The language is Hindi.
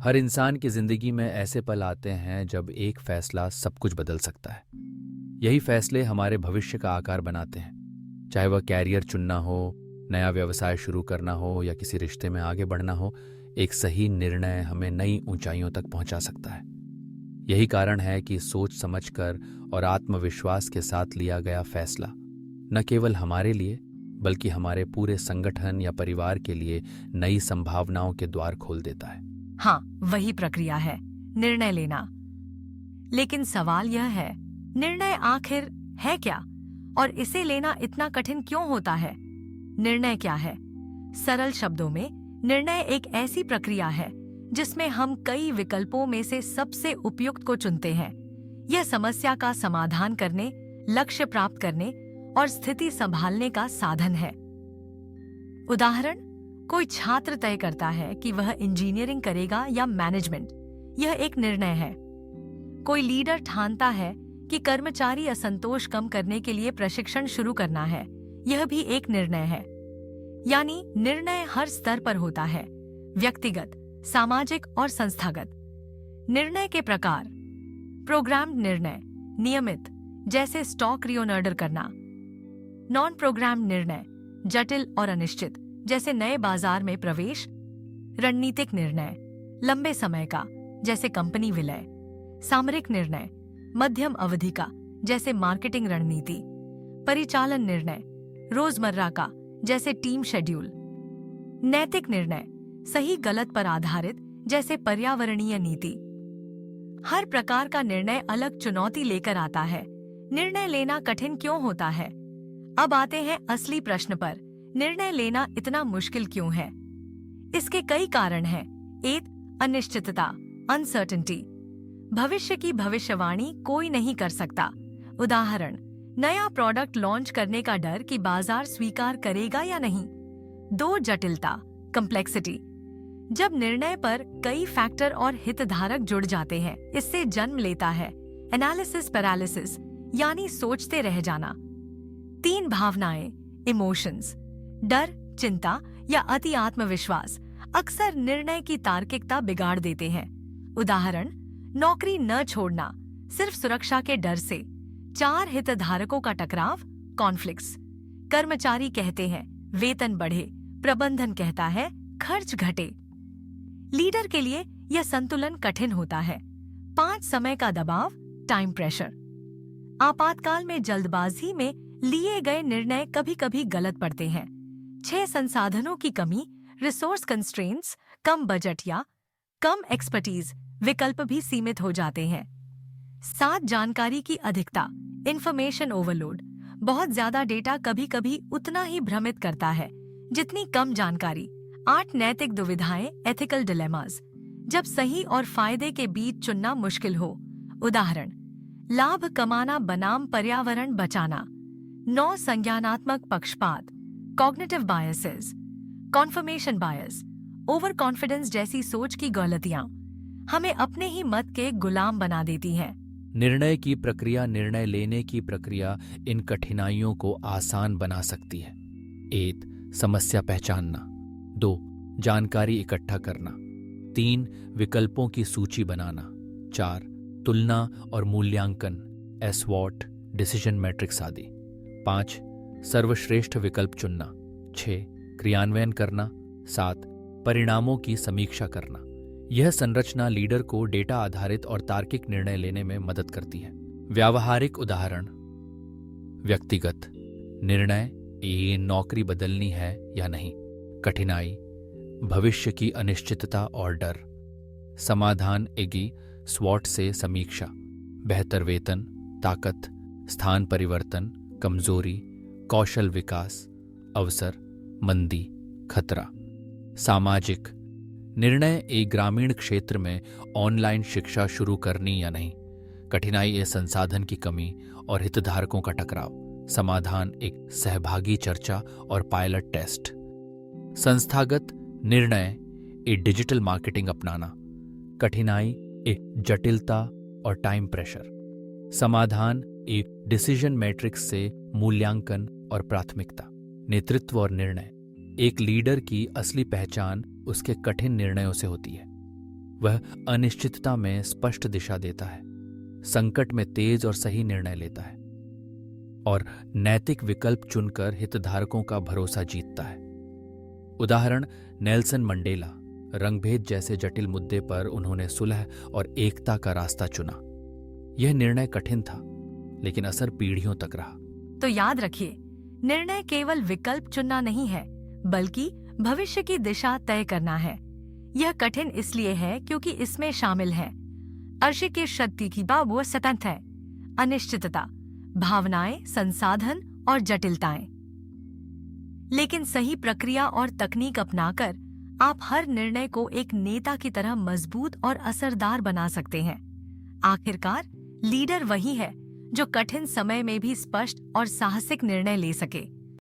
हर इंसान की जिंदगी में ऐसे पल आते हैं जब एक फैसला सब कुछ बदल सकता है। यही फैसले हमारे भविष्य का आकार बनाते हैं। चाहे वह कैरियर चुनना हो, नया व्यवसाय शुरू करना हो या किसी रिश्ते में आगे बढ़ना हो, एक सही निर्णय हमें नई ऊंचाइयों तक पहुंचा सकता है। यही कारण है कि सोच समझकर और आत्मविश्वास के साथ लिया गया फैसला न केवल हमारे लिए बल्कि हमारे पूरे संगठन या परिवार के लिए नई संभावनाओं के द्वार खोल देता है। हाँ, वही प्रक्रिया है, निर्णय लेना। लेकिन सवाल यह है, निर्णय आखिर है क्या और इसे लेना इतना कठिन क्यों होता है? निर्णय क्या है? सरल शब्दों में, निर्णय एक ऐसी प्रक्रिया है जिसमें हम कई विकल्पों में से सबसे उपयुक्त को चुनते हैं। यह समस्या का समाधान करने, लक्ष्य प्राप्त करने और स्थिति संभालने का साधन है। उदाहरण, कोई छात्र तय करता है कि वह इंजीनियरिंग करेगा या मैनेजमेंट। यह एक निर्णय है। कोई लीडर ठानता है कि कर्मचारी असंतोष कम करने के लिए प्रशिक्षण शुरू करना है। यह भी एक निर्णय है। यानी निर्णय हर स्तर पर होता है, व्यक्तिगत, सामाजिक और संस्थागत। निर्णय के प्रकार: प्रोग्राम्ड निर्णय, नियमित, जैसे स्टॉक रीऑर्डर करना। नॉन प्रोग्राम्ड निर्णय, जटिल और अनिश्चित, जैसे नए बाजार में प्रवेश। रणनीतिक निर्णय, लंबे समय का, जैसे कंपनी विलय। सामरिक निर्णय, मध्यम अवधि का, जैसे मार्केटिंग रणनीति। परिचालन निर्णय, रोजमर्रा का, जैसे टीम शेड्यूल। नैतिक निर्णय, सही गलत पर आधारित, जैसे पर्यावरणीय नीति। हर प्रकार का निर्णय अलग चुनौती लेकर आता है। निर्णय लेना कठिन क्यों होता है? अब आते हैं असली प्रश्न पर, निर्णय लेना इतना मुश्किल क्यों है? इसके कई कारण हैं। 1. अनिश्चितता, अनसर्टेनिटी। भविष्य की भविष्यवाणी कोई नहीं कर सकता। उदाहरण, नया प्रोडक्ट लॉन्च करने का डर कि बाजार स्वीकार करेगा या नहीं। 2. जटिलता, कॉम्प्लेक्सिटी। जब निर्णय पर कई फैक्टर और हितधारक जुड़ जाते हैं, इससे जन्म लेता है एनालिसिस पैरालिसिस, यानी सोचते रह जाना। 3. भावनाएं, इमोशंस। डर, चिंता या अति आत्मविश्वास अक्सर निर्णय की तार्किकता बिगाड़ देते हैं। उदाहरण, नौकरी न छोड़ना सिर्फ सुरक्षा के डर से। 4. हितधारकों का टकराव, कॉन्फ्लिक्ट्स। कर्मचारी कहते हैं वेतन बढ़े, प्रबंधन कहता है खर्च घटे। लीडर के लिए यह संतुलन कठिन होता है। 5. समय का दबाव, टाइम प्रेशर। आपातकाल में जल्दबाजी में लिए गए निर्णय कभी कभी गलत पड़ते हैं। 6. संसाधनों की कमी, रिसोर्स कंस्ट्रेंट्स, कम बजट या कम एक्सपर्टीज, विकल्प भी सीमित हो जाते हैं। 7. जानकारी की अधिकता, इंफॉर्मेशन ओवरलोड। बहुत ज्यादा डेटा कभी कभी उतना ही भ्रमित करता है जितनी कम जानकारी। 8. नैतिक दुविधाएं, एथिकल डिलेमास। जब सही और फायदे के बीच चुनना मुश्किल हो। उदाहरण, लाभ कमाना बनाम पर्यावरण बचाना। 9. संज्ञानात्मक पक्षपात, कॉग्निटिव बायसेस। कॉन्फर्मेशन बायस, ओवर कॉन्फिडेंस जैसी सोच की गलतियां हमें अपने ही मत के गुलाम बना देती हैं। निर्णय की प्रक्रिया, निर्णय लेने की प्रक्रिया इन कठिनाइयों को आसान बना सकती है। 1. समस्या पहचानना। 2. जानकारी इकट्ठा करना। 3. विकल्पों की सूची बनाना। 4. तुलना और मूल्यांकन, SWOT, डिसीजन मैट्रिक्स आदि। 5. सर्वश्रेष्ठ विकल्प चुनना। 6. क्रियान्वयन करना। 7. परिणामों की समीक्षा करना। यह संरचना लीडर को डेटा आधारित और तार्किक निर्णय लेने में मदद करती है। व्यावहारिक उदाहरण: व्यक्तिगत निर्णय, ये नौकरी बदलनी है या नहीं। कठिनाई, भविष्य की अनिश्चितता और डर। समाधान, एगी, स्वॉट से समीक्षा, बेहतर वेतन, ताकत, स्थान परिवर्तन, कमजोरी, कौशल विकास, अवसर, मंदी, खतरा। सामाजिक निर्णय, एक ग्रामीण क्षेत्र में ऑनलाइन शिक्षा शुरू करनी या नहीं। कठिनाई, ये संसाधन की कमी और हितधारकों का टकराव। समाधान, एक सहभागी चर्चा और पायलट टेस्ट। संस्थागत निर्णय, एक डिजिटल मार्केटिंग अपनाना। कठिनाई, एक जटिलता और टाइम प्रेशर। समाधान, एक डिसीजन मैट्रिक्स से मूल्यांकन और प्राथमिकता। नेतृत्व और निर्णय, एक लीडर की असली पहचान उसके कठिन निर्णयों से होती है। वह अनिश्चितता में स्पष्ट दिशा देता है, संकट में तेज और सही निर्णय लेता है और नैतिक विकल्प चुनकर हितधारकों का भरोसा जीतता है। उदाहरण नेल्सन मंडेला। रंगभेद जैसे जटिल मुद्दे पर उन्होंने सुलह और एकता का रास्ता चुना। यह निर्णय कठिन था, लेकिन असर पीढ़ियों तक रहा। तो याद रखिए, निर्णय केवल विकल्प चुनना नहीं है, बल्कि भविष्य की दिशा तय करना है। यह कठिन इसलिए है क्योंकि इसमें शामिल है अर्श की शक्ति की वो स्वतंत्र है, अनिश्चितता, भावनाएं, संसाधन और जटिलताएं। लेकिन सही प्रक्रिया और तकनीक अपनाकर आप हर निर्णय को एक नेता की तरह मजबूत और असरदार बना सकते हैं। आखिरकार लीडर वही है जो कठिन समय में भी स्पष्ट और साहसिक निर्णय ले सके।